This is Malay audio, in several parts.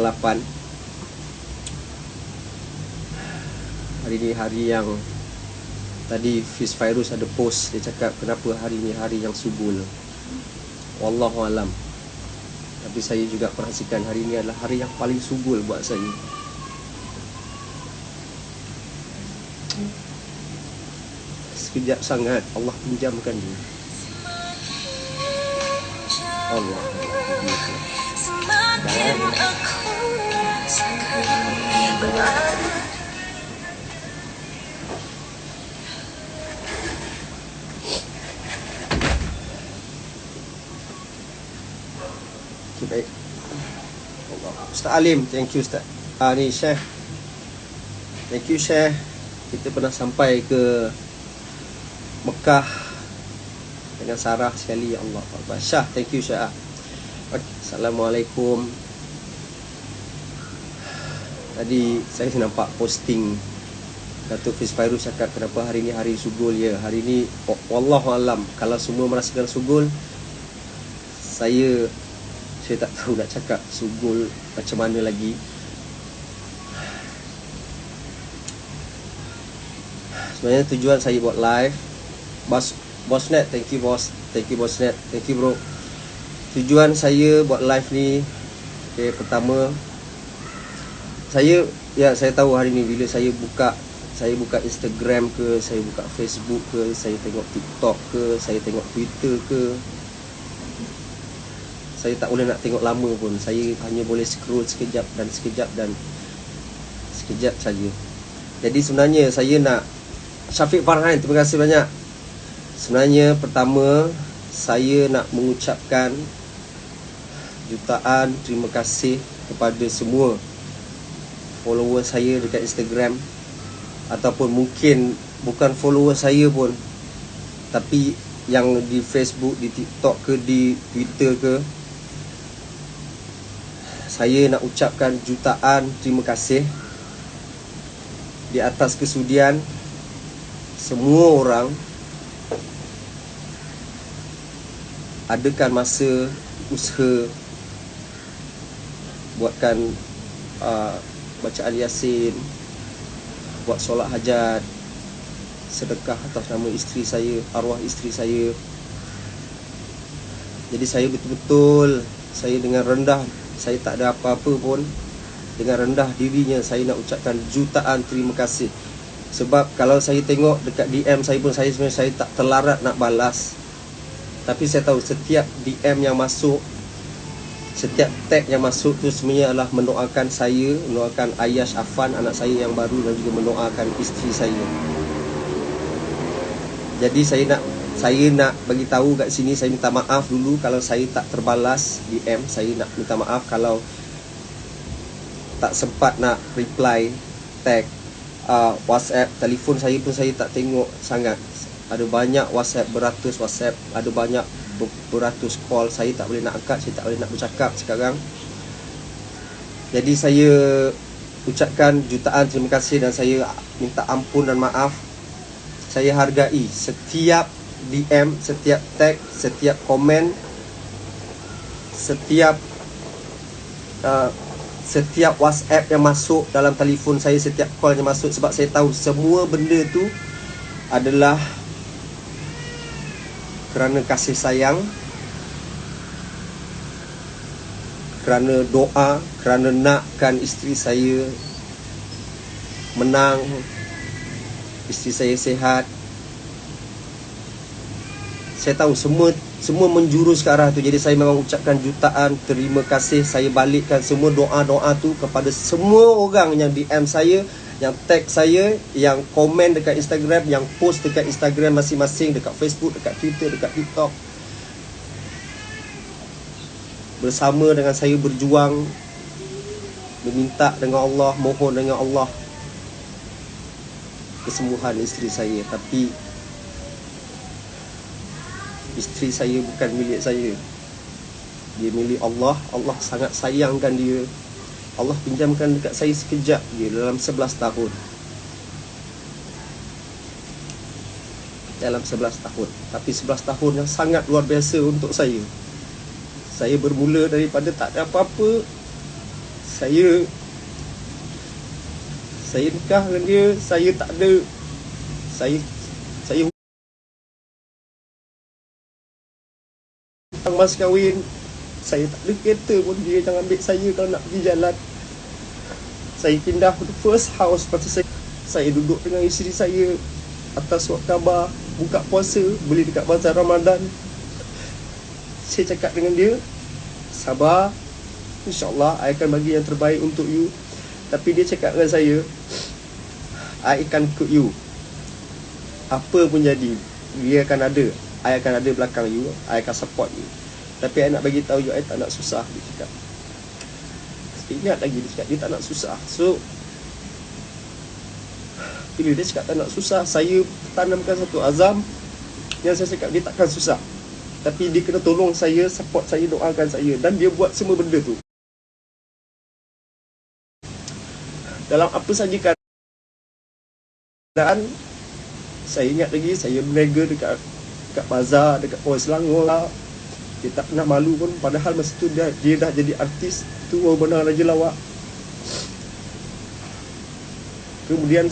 8. Hari ni hari yang tadi Fiz Fairuz ada post, dia cakap kenapa hari ni hari yang subul. Wallahu alam. Tapi saya juga perhatikan hari ni adalah hari yang paling subul buat saya. Sekejap sangat Allah pinjamkan dia. Allah. Baik. Ustaz Alim, thank you Ustaz. Ni Syekh. Thank you Syekh. Kita pernah sampai ke Mekah dengan Sarah sekali. Allah Akbar. Syah, thank you Syah. Assalamualaikum. Tadi saya nampak posting Datuk Fiz Fairuz cakap kenapa hari ni hari sugul ya. Hari ni wallahu alam, kalau semua merasakan sugul, saya tak tahu nak cakap sugul macam mana lagi. Sebenarnya tujuan saya buat live, Bosnet, thank you bos, thank you Bosnet, thank you bro. Tujuan saya buat live ni, okay, pertama saya tahu hari ni bila saya buka Instagram ke, saya buka Facebook ke, saya tengok TikTok ke, saya tengok Twitter ke, saya tak boleh nak tengok lama pun. Saya hanya boleh scroll sekejap saja. Jadi sebenarnya saya nak, Syafiq Farhan, terima kasih banyak. Sebenarnya pertama saya nak mengucapkan jutaan terima kasih kepada semua follower saya dekat Instagram, ataupun mungkin bukan follower saya pun, tapi yang di Facebook, di TikTok ke, di Twitter ke. Saya nak ucapkan jutaan terima kasih di atas kesudian semua orang adakan masa usaha buatkan bacaan Yasin, buat solat hajat, sedekah atas nama isteri saya, arwah isteri saya. Jadi saya betul-betul, saya dengan rendah, saya tak ada apa-apa pun, dengan rendah dirinya saya nak ucapkan jutaan terima kasih. Sebab kalau saya tengok dekat DM saya pun, sebenarnya saya tak terlarat nak balas. Tapi saya tahu setiap DM yang masuk, setiap tag yang masuk tu sebenarnya adalah mendoakan saya, mendoakan Ayash Afan, anak saya yang baru, dan juga mendoakan isteri saya. Jadi saya nak bagi tahu kat sini, saya minta maaf dulu kalau saya tak terbalas DM. Saya nak minta maaf kalau tak sempat nak reply tag. WhatsApp, telefon saya pun saya tak tengok sangat. Ada banyak WhatsApp, beratus WhatsApp, ada banyak beratus call, saya tak boleh nak angkat, saya tak boleh nak bercakap sekarang. Jadi saya ucapkan jutaan terima kasih dan saya minta ampun dan maaf. Saya hargai setiap DM, setiap tag, setiap komen, setiap WhatsApp yang masuk dalam telefon saya, setiap call yang masuk, sebab saya tahu semua benda tu adalah kerana kasih sayang, kerana doa, kerana nakkan isteri saya menang, isteri saya sihat. Saya tahu semua menjurus ke arah tu. Jadi saya memang ucapkan jutaan terima kasih. Saya balikkan semua doa-doa tu kepada semua orang yang DM saya, yang tag saya, yang komen dekat Instagram, yang post dekat Instagram masing-masing, dekat Facebook, dekat Twitter, dekat TikTok. Bersama dengan saya berjuang, meminta dengan Allah, mohon dengan Allah kesembuhan isteri saya. Tapi isteri saya bukan milik saya, dia milik Allah. Allah sangat sayangkan dia. Allah pinjamkan dekat saya sekejap je dalam 11 tahun. Dalam 11 tahun. Tapi 11 tahun yang sangat luar biasa untuk saya. Saya bermula daripada tak ada apa-apa Saya nikah dengan dia, saya tak ada, saya hutang mas kahwin, saya tak ada kereta pun, dia jangan ambil saya kalau nak pergi jalan. Saya pindah to first house pasal saya duduk dengan isteri saya atas surat khabar buka puasa, beli dekat bazar Ramadan. Saya cakap dengan dia, sabar, InsyaAllah I akan bagi yang terbaik untuk you. Tapi dia cakap dengan saya, I akan ikut you, apa pun jadi, dia akan ada, I akan ada belakang you, I akan support you. Tapi I nak bagi tahu you, I tak nak susah, dia cakap. Ingat lagi dia cakap dia tak nak susah. So bila dia cakap tak nak susah, saya tanamkan satu azam yang saya cakap dia takkan susah, tapi dia kena tolong saya, support saya, doakan saya. Dan dia buat semua benda tu dalam apa saja keadaan. Saya ingat lagi, saya berniaga dekat bazar, dekat Pawai Selangor. Dia tak pernah malu pun, padahal masa tu dia dah jadi artis tu, benar Raja Lawak. Kemudian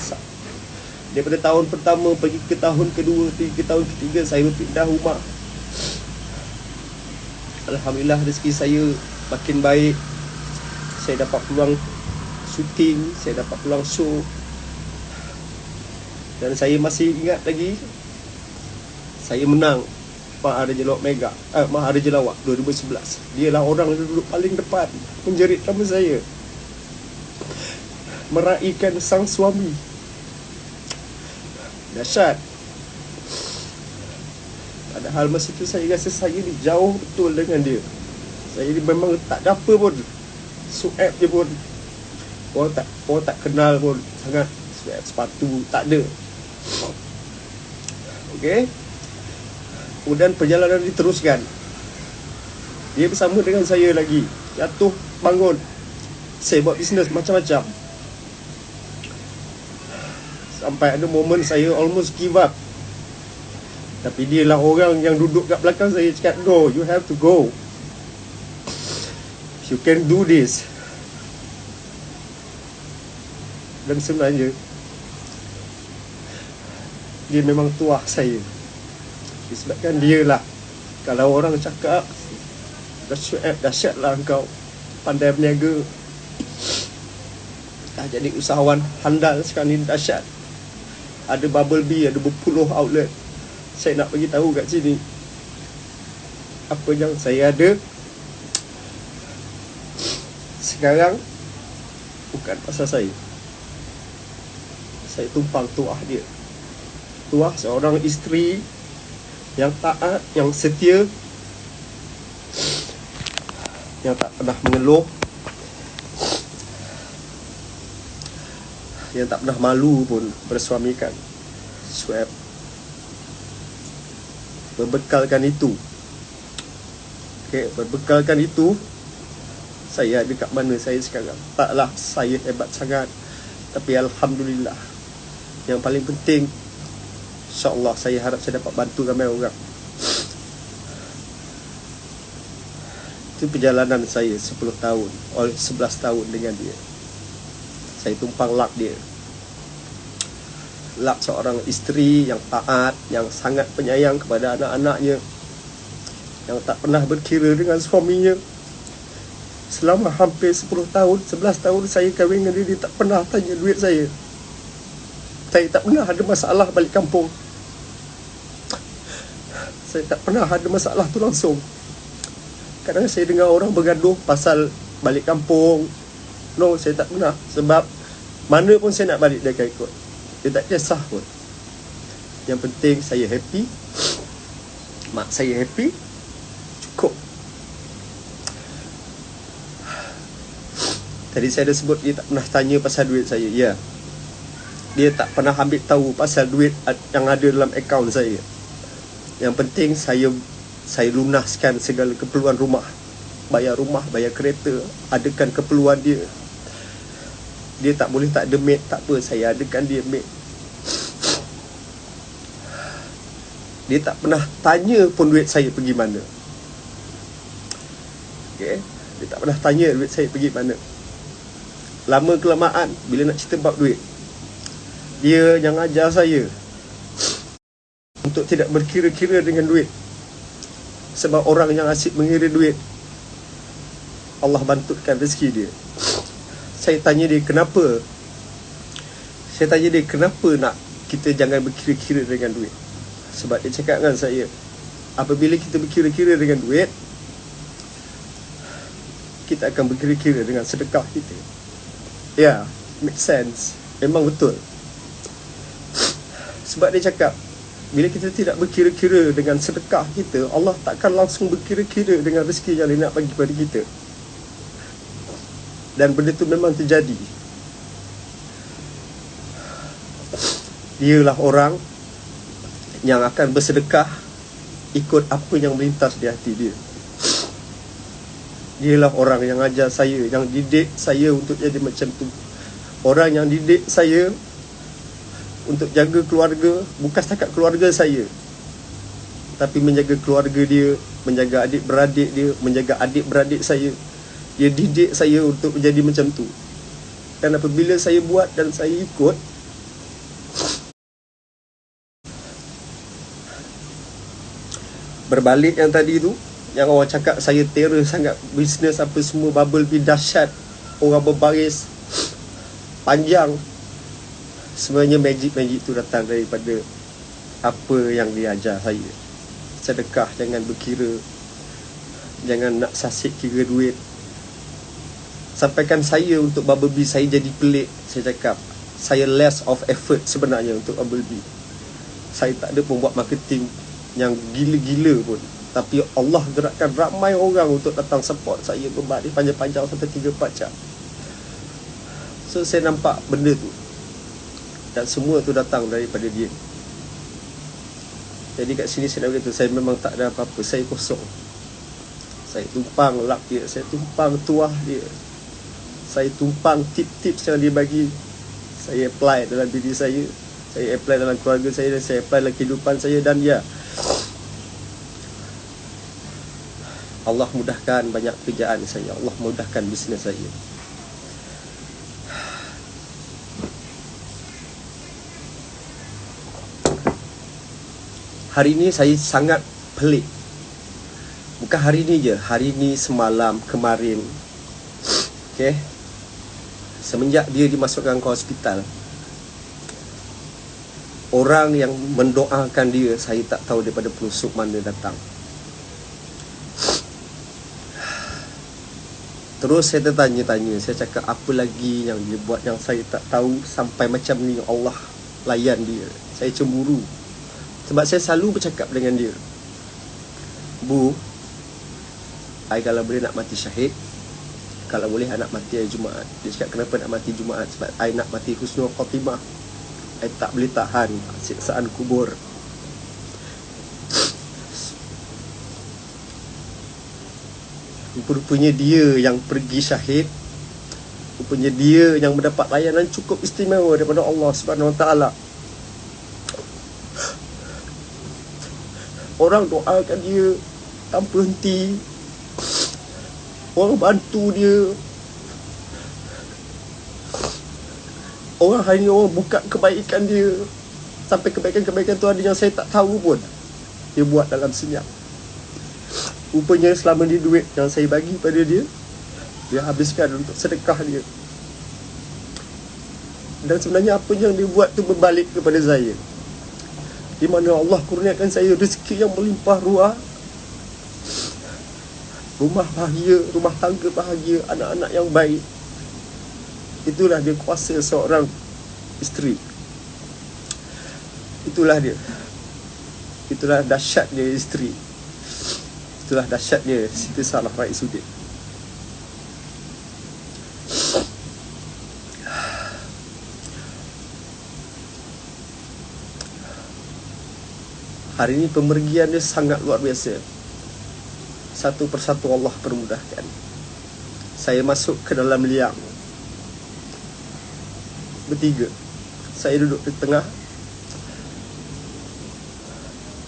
daripada tahun pertama pergi ke tahun kedua, ke tahun ketiga, saya pindah rumah. Alhamdulillah rezeki saya makin baik. Saya dapat peluang syuting, saya dapat peluang show. Dan saya masih ingat lagi, saya menang Maharaja Lawak Mega, Maharaja Lawak 2011. Dialah orang yang duduk paling depan menjerit nama saya, meraihkan sang suami. Dahsyat. Padahal masa tu saya rasa saya ni jauh betul dengan dia. Saya ni memang tak ada apa pun, suap je pun. Orang tak kenal pun sangat. Suap sepatu tak ada. Okey. Kemudian perjalanan diteruskan. Dia bersama dengan saya lagi, jatuh bangun. Saya buat bisnes macam-macam. Sampai ada momen saya almost give up. Tapi dia lah orang yang duduk kat belakang saya, cakap, no, you have to go, you can do this. Dan sebenarnya dia memang tuah saya. Disebabkan dia lah, kalau orang cakap dahsyat lah engkau, pandai berniaga, dah jadi usahawan handal sekarang ni, dahsyat. Ada Bubble Bee, ada berpuluh outlet. Saya nak bagi tahu kat sini apa yang saya ada sekarang bukan pasal saya. Saya tumpang tuah dia. Tuah seorang isteri yang taat, yang setia, yang tak pernah mengeluh, yang tak pernah malu pun bersuamikan. Swab. Berbekalkan itu, berbekalkan itu, saya ada kat mana saya sekarang. Taklah saya hebat sangat, tapi Alhamdulillah. Yang paling penting, InsyaAllah saya harap saya dapat bantu ramai orang. Itu perjalanan saya 10 tahun, 11 tahun dengan dia. Saya tumpang lak dia. Lak seorang isteri yang taat, yang sangat penyayang kepada anak-anaknya, yang tak pernah berkira dengan suaminya. Selama hampir 10 tahun, 11 tahun saya kahwin dengan dia, dia tak pernah tanya duit saya. Saya tak pernah ada masalah balik kampung. Saya tak pernah ada masalah tu langsung. Kadang saya dengar orang bergaduh pasal balik kampung. No, saya tak pernah. Sebab mana pun saya nak balik, dia akan ikut. Dia tak kisah pun. Yang penting saya happy, mak saya happy, cukup. Tadi saya dah sebut dia tak pernah tanya pasal duit saya. Ya, dia tak pernah ambil tahu pasal duit yang ada dalam akaun saya. Yang penting saya lunaskan segala keperluan rumah. Bayar rumah, bayar kereta, adakan keperluan dia. Dia tak boleh tak ada maid, tak apa, saya adakan dia maid. Dia tak pernah tanya pun duit saya pergi mana. Okay? Dia tak pernah tanya duit saya pergi mana. lama kelamaan bila nak cerita bab duit, dia yang ajar saya untuk tidak berkira-kira dengan duit. Sebab orang yang asyik mengira duit, Allah bantutkan rezeki dia. Saya tanya dia kenapa nak kita jangan berkira-kira dengan duit. Sebab dia cakap dengan saya, apabila kita berkira-kira dengan duit, kita akan berkira-kira dengan sedekah kita. Ya, make sense. Memang betul. Sebab dia cakap, bila kita tidak berkira-kira dengan sedekah kita, Allah takkan langsung berkira-kira dengan rezeki yang dia nak bagi pada kita. Dan benda tu memang terjadi. Dialah orang yang akan bersedekah ikut apa yang melintas di hati dia. Dialah orang yang ajar saya, yang didik saya untuk jadi macam tu. Orang yang didik saya untuk jaga keluarga, bukan setakat keluarga saya, tapi menjaga keluarga dia, menjaga adik-beradik dia, menjaga adik-beradik saya. Dia didik saya untuk menjadi macam tu. Dan apabila saya buat dan saya ikut, berbalik yang tadi tu, yang orang cakap saya terror sangat, bisnes apa semua bubble bee dahsyat, orang berbaris panjang. Sebenarnya magic tu datang daripada apa yang dia ajar saya. Sedekah, jangan berkira, jangan nak sasik kira duit. Sampaikan saya untuk bubble bee, saya jadi pelik. Saya cakap, saya less of effort sebenarnya untuk bubble bee. Saya tak ada pun buat marketing yang gila-gila pun, tapi Allah gerakkan ramai orang untuk datang support saya berbaris panjang-panjang sampai 3-4 jam. So saya nampak benda tu, dan semua tu datang daripada dia. Jadi kat sini saya nak beritahu, saya memang tak ada apa-apa. Saya kosong. Saya tumpang lap dia, saya tumpang tuah dia, saya tumpang tip-tips yang dia bagi. Saya apply dalam diri saya apply dalam keluarga saya, dan saya apply dalam kehidupan saya. Dan ya, Allah mudahkan banyak kerjaan saya, Allah mudahkan bisnes saya. Hari ini saya sangat pelik. Bukan hari ini je, hari ini, semalam, kemarin. Okay, semenjak dia dimasukkan ke hospital, orang yang mendoakan dia, saya tak tahu daripada pelosok mana datang. Terus saya tertanya-tanya, saya cakap apa lagi yang dia buat yang saya tak tahu sampai macam ni Allah layan dia. Saya cemburu. Sebab saya selalu bercakap dengan dia, Bu, I kalau boleh nak mati syahid, kalau boleh I nak mati hari Jumaat. Dia cakap kenapa nak mati Jumaat? Sebab I nak mati husnul khatimah. I tak boleh tahan siksaan kubur. Rupanya dia yang pergi syahid, rupanya dia yang mendapat layanan cukup istimewa daripada Allah Subhanahu Wa Taala. Orang doakan dia tanpa henti, orang bantu dia. Orang hari ni orang buka kebaikan dia, sampai kebaikan-kebaikan tu ada yang saya tak tahu pun dia buat dalam senyap. Rupanya selama ni duit yang saya bagi pada dia, dia habiskan untuk sedekah dia. Dan sebenarnya apa yang dia buat tu berbalik kepada saya, di mana Allah kurniakan saya rezeki yang melimpah ruah, rumah bahagia, rumah tangga bahagia, anak-anak yang baik. Itulah dia kuasa seorang isteri. Itulah dia. Itulah dahsyat dia isteri. Itulah dahsyat dia Siti Salah Raisuddin. Hari ini pemergian dia sangat luar biasa. Satu persatu Allah permudahkan. Saya masuk ke dalam liang, bertiga. Saya duduk di tengah.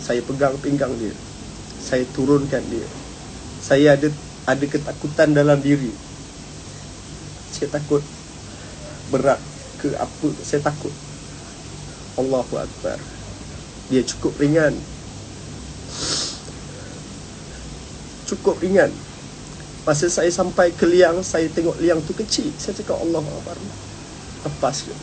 Saya pegang pinggang dia, saya turunkan dia. Saya ada ketakutan dalam diri. Saya takut berat ke apa, saya takut. Allahu Akbar. Dia cukup ringan. Cukup ringan. Masa saya sampai ke liang, saya tengok liang tu kecil. Saya cakap Allahu Akbar. Lepas je.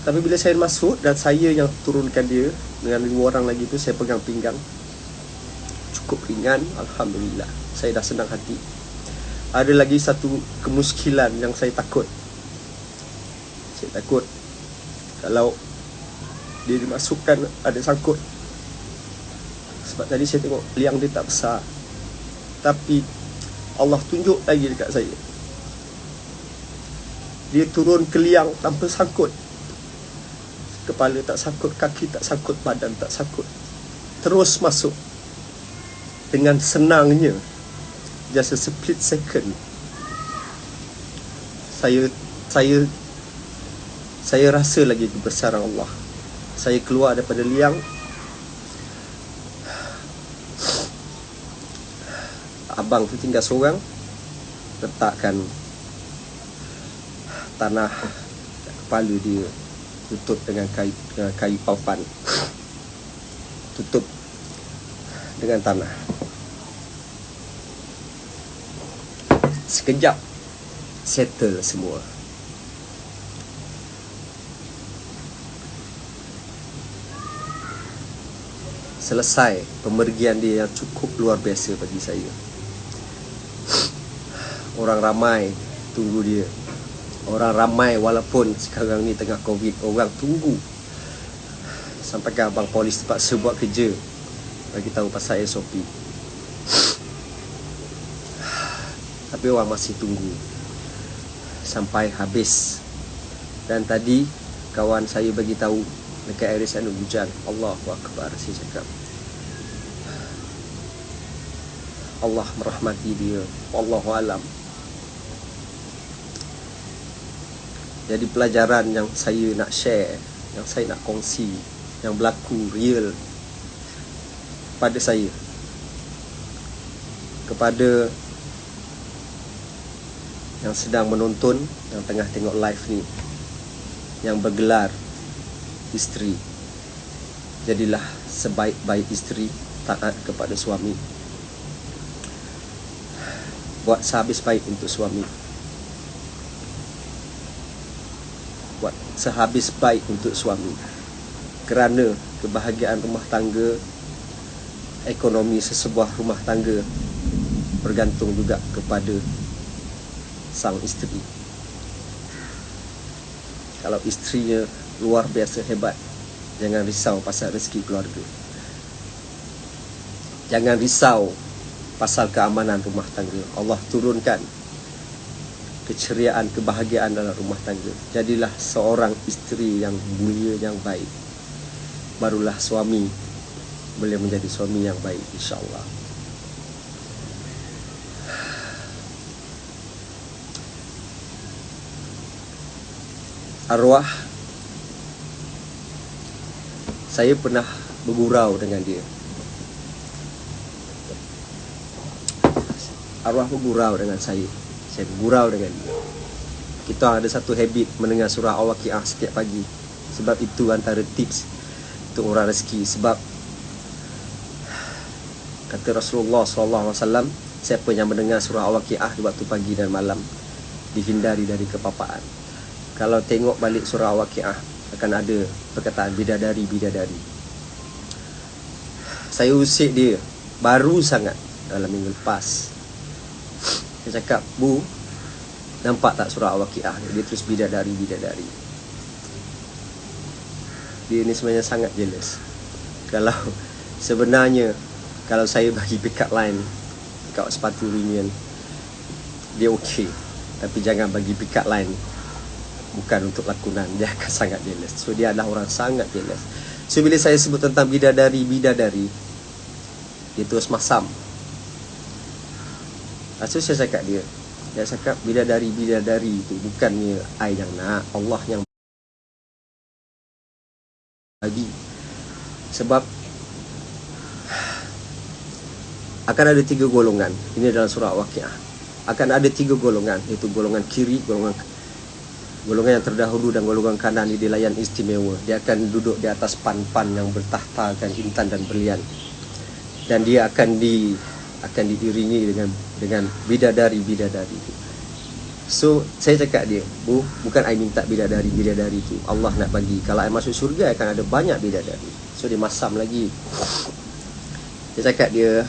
Tapi bila saya masuk dan saya yang turunkan dia dengan 2 orang lagi tu, saya pegang pinggang. Cukup ringan, alhamdulillah. Saya dah senang hati. Ada lagi satu kemuskilan yang saya takut. Saya takut kalau dia dimasukkan ada sangkut. Sebab tadi saya tengok liang dia tak besar, tapi Allah tunjuk lagi dekat saya. Dia turun ke liang tanpa sangkut. Kepala tak sangkut, kaki tak sangkut, badan tak sangkut. Terus masuk dengan senangnya. Just a split second. Saya rasa lagi kebesaran Allah. Saya keluar daripada liang. Abang tu tinggal seorang, letakkan tanah kepala dia, tutup dengan kayu papan, tutup dengan tanah. Sekejap settle semua. Selesai pemergian dia yang cukup luar biasa bagi saya. Orang ramai tunggu dia. Orang ramai walaupun sekarang ni tengah Covid, orang tunggu. Sampai ke abang polis terpaksa buat kerja bagi tahu pasal SOP. Tapi orang masih tunggu sampai habis. Dan tadi kawan saya bagi tahu dekat area sana hujan. Allahu Akbar, saya cakap Allah merahmati dia. Wallahu alam. Jadi pelajaran yang saya nak share, yang saya nak kongsi, yang berlaku real pada saya, kepada yang sedang menonton, yang tengah tengok live ni, yang bergelar isteri. Jadilah sebaik-baik isteri, taat kepada suami. Buat sehabis baik untuk suami. Buat sehabis baik untuk suami. Kerana kebahagiaan rumah tangga, ekonomi sesebuah rumah tangga bergantung juga kepada sang isteri. Kalau isterinya luar biasa hebat, jangan risau pasal rezeki keluarga. Jangan risau pasal keamanan rumah tangga. Allah turunkan keceriaan, kebahagiaan dalam rumah tangga. Jadilah seorang isteri yang mulia, yang baik. Barulah suami boleh menjadi suami yang baik, insya-Allah. Arwah, saya pernah bergurau dengan dia. Arwah bergurau dengan saya bergurau dengan dia. Kita ada satu habit mendengar surah Al-Waqiah setiap pagi. Sebab itu antara tips untuk orang rezeki. Sebab kata Rasulullah SAW, siapa yang mendengar surah Al-Waqiah di waktu pagi dan malam, dihindari dari kepapaan. Kalau tengok balik surah Al-Waqiah, akan ada perkataan bidadari. Saya usik dia baru sangat dalam minggu lepas. Saya cakap, Bu, nampak tak surah Al-Waqiah? Dia terus bidadari. Dia ni sebenarnya sangat jealous. Kalau sebenarnya kalau saya bagi pick up line dekat sepatu Reunion, dia okey. Tapi jangan bagi pick up line bukan untuk lakonan, dia akan sangat jealous. So dia adalah orang sangat jealous. So bila saya sebut tentang bidadari, dia terus masam. So saya cakap dia cakap bidadari itu bukannya I yang nak, Allah yang bagi. Sebab akan ada 3 golongan. Ini dalam surah Al-Waqiah. Akan ada 3 golongan, iaitu golongan kiri, golongan Golongan yang terdahulu dan golongan kanan ini dilayan istimewa. Dia akan duduk di atas pan-pan yang bertahtakan intan dan berlian. Dan dia akan diiringi dengan bidadari-bidadari. So saya cakap dia, bukan I minta bidadari tu, Allah nak bagi. Kalau I masuk syurga akan ada banyak bidadari. So dia masam lagi. Dia cakap dia,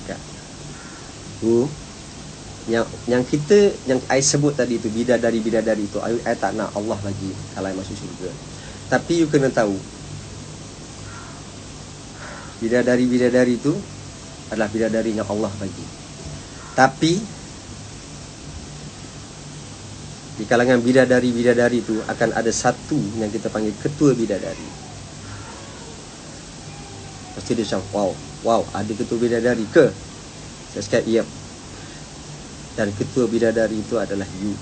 cakap, yang I sebut tadi tu, bidadari tu, I tak nak Allah bagi kalau I masuk syurga. Tapi you kena tahu, bidadari tu adalah bidadari yang Allah bagi. Tapi di kalangan bidadari tu akan ada satu yang kita panggil ketua bidadari. Pasti dia macam, wow, ada ketua bidadari ke? Saya cakap, yep. Dan ketua bidadari itu adalah you.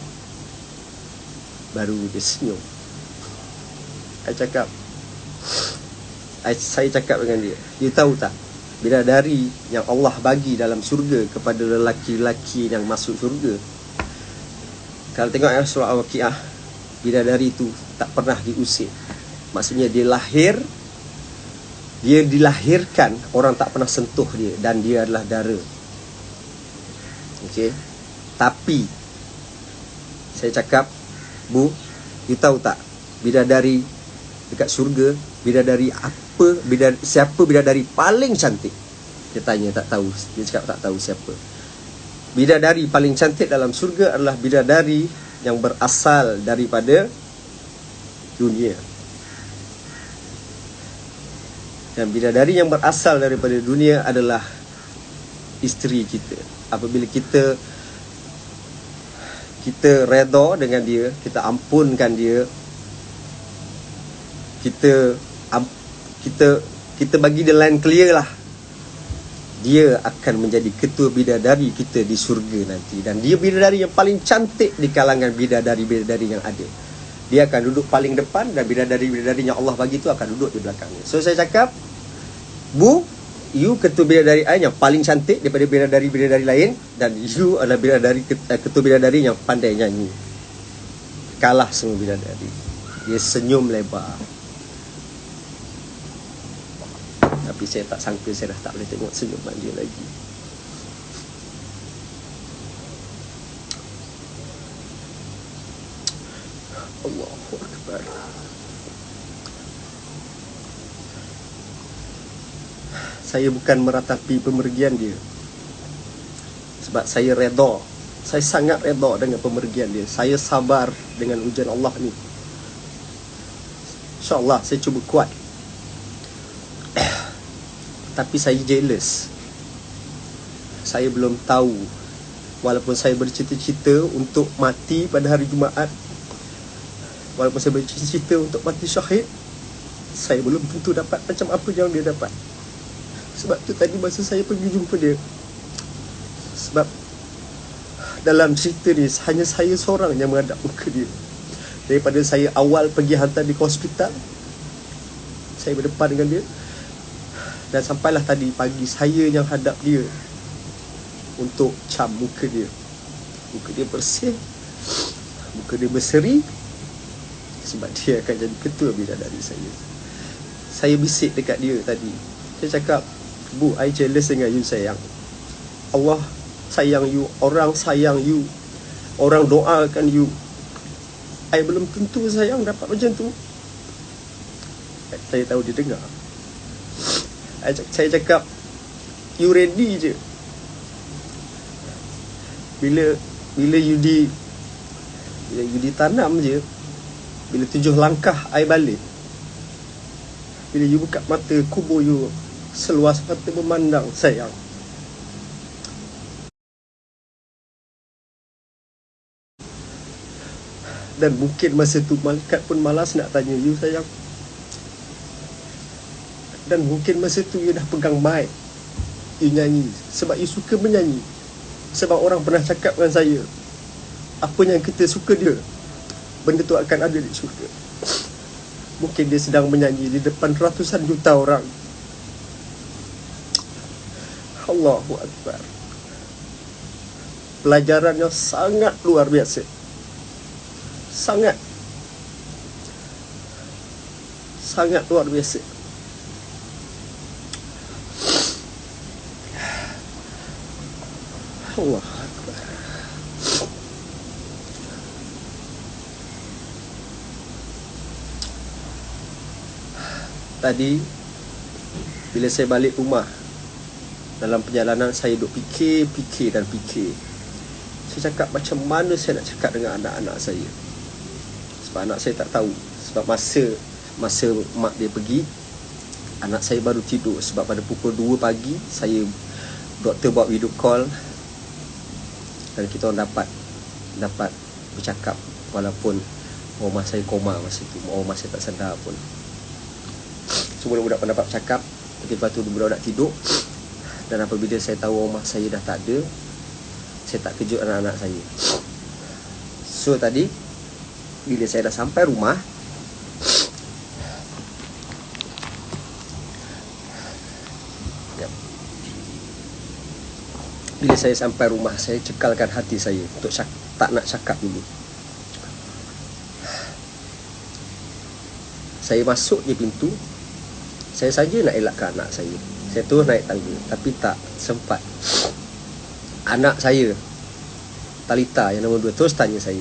Baru dia senyum. Saya cakap dengan dia, you tahu tak, bidadari yang Allah bagi dalam syurga kepada lelaki-lelaki yang masuk syurga, kalau tengok ayat surah Al-Waqiah, bidadari itu tak pernah diusir. Maksudnya dia dilahirkan, orang tak pernah sentuh dia, dan dia adalah dara. Okey. Tapi saya cakap, you tahu tak, bidadari dekat syurga, siapa bidadari paling cantik? Dia tanya, tak tahu. Dia cakap tak tahu siapa. Bidadari paling cantik dalam syurga adalah bidadari yang berasal daripada dunia. Dan bidadari yang berasal daripada dunia adalah isteri kita. Apabila kita redha dengan dia, kita ampunkan dia, kita bagi dia line clear lah, dia akan menjadi ketua bidadari kita di syurga nanti. Dan dia bidadari yang paling cantik di kalangan bidadari-bidadari yang ada. Dia akan duduk paling depan, dan bidadari-bidadari yang Allah bagi tu akan duduk di belakangnya. So saya cakap, you ketua bidadari yang paling cantik daripada bidadari-bidadari lain, dan you adalah ketua bidadari yang pandai nyanyi. Kalah semua bidadari. Dia senyum lebar. Tapi saya tak sangka saya dah tak boleh tengok senyuman dia lagi. Allahu Akbar. Saya bukan meratapi pemergian dia, sebab saya redha. Saya sangat redha dengan pemergian dia. Saya sabar dengan ujian Allah ni. InsyaAllah saya cuba kuat. Tapi saya jealous. Saya belum tahu. Walaupun saya bercita-cita untuk mati pada hari Jumaat, walaupun saya bercita-cita untuk mati syahid, saya belum tentu dapat macam apa yang dia dapat. Sebab tu tadi masa saya pergi jumpa dia, sebab dalam cerita ni hanya saya seorang yang menghadap muka dia. Daripada saya awal pergi hantar dia ke hospital, saya berdepan dengan dia. Dan sampailah tadi pagi, saya yang hadap dia untuk cam muka dia. Muka dia bersih, muka dia berseri, sebab dia akan jadi ketua bidadari saya. Saya bisik dekat dia tadi. Saya cakap, I jealous dengan you sayang. Allah sayang you, orang sayang you, orang doakan you. I belum tentu sayang dapat macam tu. Saya tahu dia dengar. Saya cakap, you ready je. Bila you ditanam je, bila 7 langkah I balik, bila you buka mata, kubur you seluas mata memandang sayang. Dan mungkin masa tu malaikat pun malas nak tanya you sayang. Dan mungkin masa tu you dah pegang mic, you nyanyi sebab you suka menyanyi. Sebab orang pernah cakap dengan saya, apa yang kita suka dia, benda tu akan ada di syurga. Mungkin dia sedang menyanyi di depan ratusan juta orang. Allahu Akbar. Pelajaran yang sangat luar biasa. sangat luar biasa. Allah Akbar. Tadi bila saya balik rumah, dalam perjalanan saya duk fikir. Saya cakap macam mana saya nak cakap dengan anak-anak saya. Sebab anak saya tak tahu. Sebab masa mak dia pergi, anak saya baru tidur. Sebab pada pukul 2 pagi doktor buat video call dan kita orang dapat bercakap, walaupun rumah saya koma masa tu. Rumah saya tak sedar pun. Semua budak dapat bercakap. Lepas tu budak tidur. Dan apabila saya tahu rumah saya dah tak ada, saya tak kejut anak-anak saya. So tadi bila saya dah sampai rumah, bila saya sampai rumah, saya cekalkan hati saya untuk tak nak cakap dulu. Saya masuk je pintu, saya saja nak elakkan anak saya. Saya terus naik tangga, tapi tak sempat. Anak saya, Talita yang nombor 2, terus tanya saya,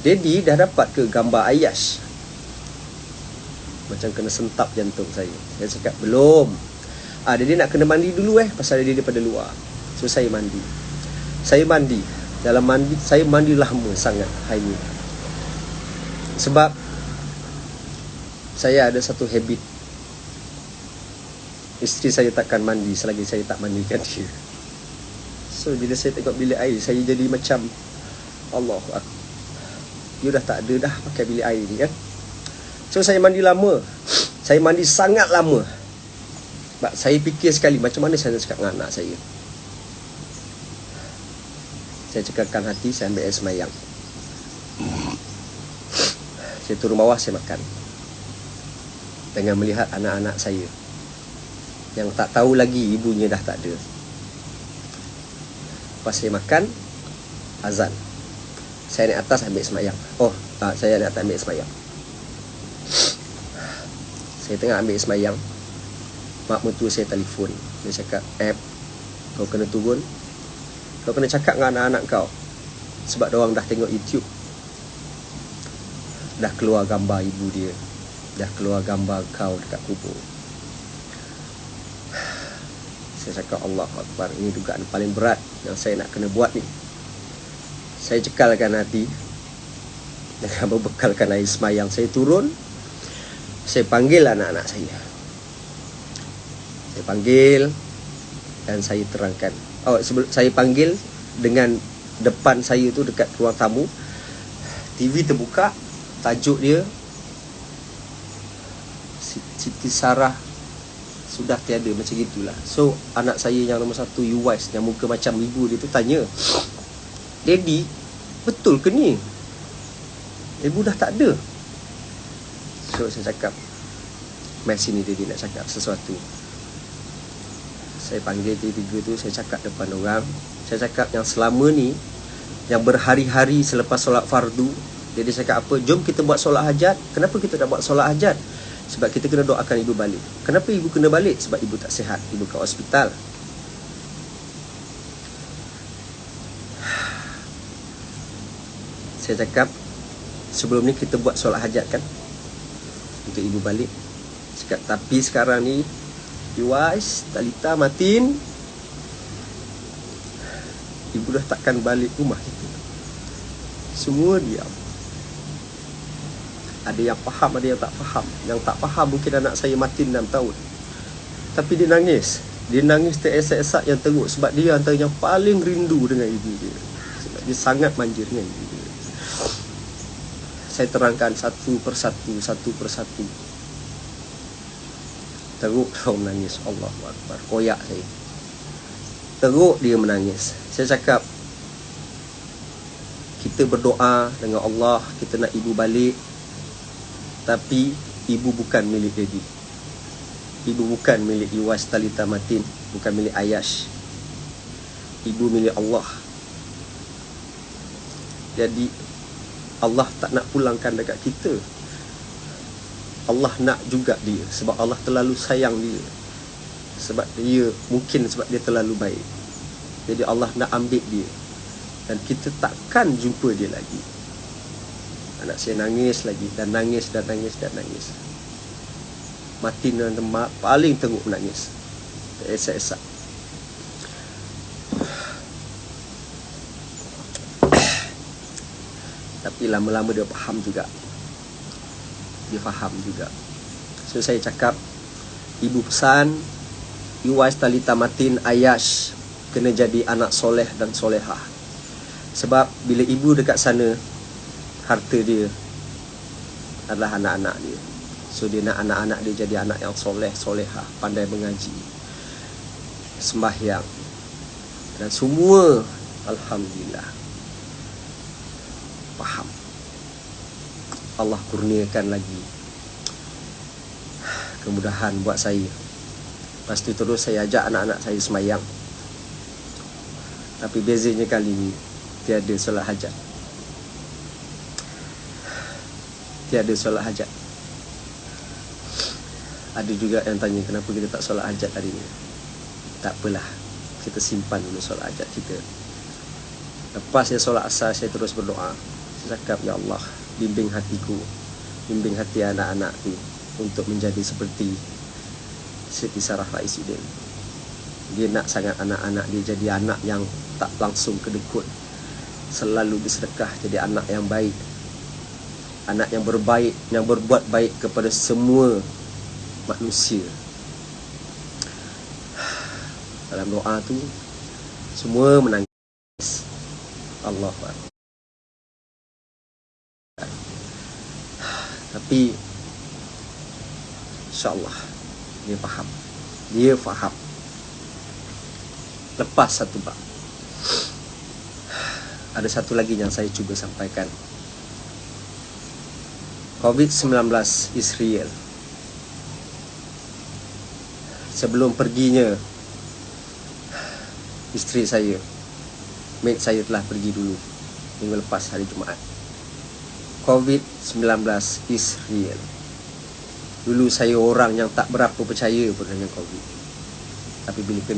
"Daddy dah dapat ke gambar Ayash?" Macam kena sentap jantung saya. Saya cakap, "Belum. Daddy nak kena mandi dulu pasal Daddy daripada luar." So saya mandi. Dalam mandi, saya mandi lama sangat hari ni. Sebab saya ada satu habit. Isteri saya takkan mandi selagi saya tak mandikan dia. So bila saya tengok bilik air, saya jadi macam Allah, dia dah tak ada dah pakai bilik air ni kan. So saya mandi lama. Saya mandi sangat lama. Sebab saya fikir sekali macam mana saya nak cakap dengan anak saya. Saya cekalkan hati, saya ambil air semayang. Saya turun bawah, saya makan. Dengan melihat anak-anak saya yang tak tahu lagi ibunya dah tak ada. Lepas saya makan, azan. Saya naik atas ambil semayang. Saya naik atas ambil semayang. Saya tengah ambil semayang, mak mentua saya telefon. Dia cakap, kau kena turun. Kau kena cakap dengan anak-anak kau. Sebab diorang dah tengok YouTube. Dah keluar gambar ibu dia. Dah keluar gambar kau dekat kubur. Saya cakap, Allah Akbar, ini dugaan paling berat yang saya nak kena buat ni. Saya cekalkan hati dengan berbekalkan air semayang. Saya turun, saya panggil anak-anak saya. Saya panggil dan saya terangkan. Saya panggil dengan depan saya tu dekat ruang tamu. TV terbuka, tajuk dia Siti Sarah sudah tiada, macam gitulah. So anak saya yang nombor 1, Yuwais, yang muka macam ibu dia tu tanya, "Daddy, betul ke ni? Ibu dah tak ada." So saya cakap, "Mai sini Daddy nak cakap sesuatu." Saya panggil tiga tu, saya cakap depan orang. Saya cakap yang selama ni, yang berhari-hari selepas solat fardu, dia cakap apa? "Jom kita buat solat hajat." Kenapa kita nak buat solat hajat? Sebab kita kena doakan ibu balik. Kenapa ibu kena balik? Sebab ibu tak sihat, ibu kat hospital. Saya cakap, sebelum ni kita buat solat hajat kan, untuk ibu balik. Cakap, tapi sekarang ni Yuwais, Talita, Matin, ibu dah takkan balik rumah kita. Semua diam. Ada yang faham, ada yang tak faham. Yang tak faham mungkin anak saya Matin 6 tahun. Tapi dia nangis. Dia nangis teresak-esak yang teruk. Sebab dia antara yang paling rindu dengan ibu dia. Sebab dia sangat manja dengan ibu dia. Saya terangkan satu persatu. Teruk dia menangis. Allahu Akbar. Koyak saya. Teruk dia menangis. Saya cakap, kita berdoa dengan Allah, kita nak ibu balik. Tapi ibu bukan milik Daddy. Ibu bukan milik Yuwais, Talita, Matin. Bukan milik Ayash. Ibu milik Allah. Jadi Allah tak nak pulangkan dekat kita. Allah nak juga dia, sebab Allah terlalu sayang dia. Sebab dia terlalu baik. Jadi Allah nak ambil dia, dan kita takkan jumpa dia lagi. Anak saya nangis lagi, dan nangis. Mati dan paling tenguk menangis, esak-esak. Tapi lama-lama dia faham juga. So saya cakap, ibu pesan, Iwais Talita Matin Ayash kena jadi anak soleh dan solehah. Sebab bila ibu dekat sana, harta dia adalah anak-anak dia. So dia nak anak-anak dia jadi anak yang soleh, solehah, pandai mengaji, sembahyang, dan semua alhamdulillah faham. Allah kurniakan lagi kemudahan buat saya. Lepas tu terus saya ajak anak-anak saya sembahyang. Tapi bezanya kali ni tiada solat hajat. Ada juga yang tanya kenapa kita tak solat hajat hari ni. Tak apalah, kita simpan dulu solat hajat kita. Lepas saya solat asar, saya terus berdoa. Saya cakap, ya Allah, bimbing hatiku, bimbing hati anak-anak tu untuk menjadi seperti Siti Sarah Raisuddin. Dia nak sangat anak-anak dia jadi anak yang tak langsung kedekut, selalu bersedekah, jadi anak yang baik, anak yang berbaik, yang berbuat baik kepada semua manusia. Dalam doa tu semua menangis. Allahu Akbar. Tapi insya-Allah dia faham. Lepas satu bab, ada satu lagi yang saya cuba sampaikan. COVID-19 is real. Sebelum perginya isteri saya, mate saya telah pergi dulu minggu lepas, hari Jumaat. COVID-19 is real. Dulu saya orang yang tak berapa percaya pun dengan COVID. Tapi bila kena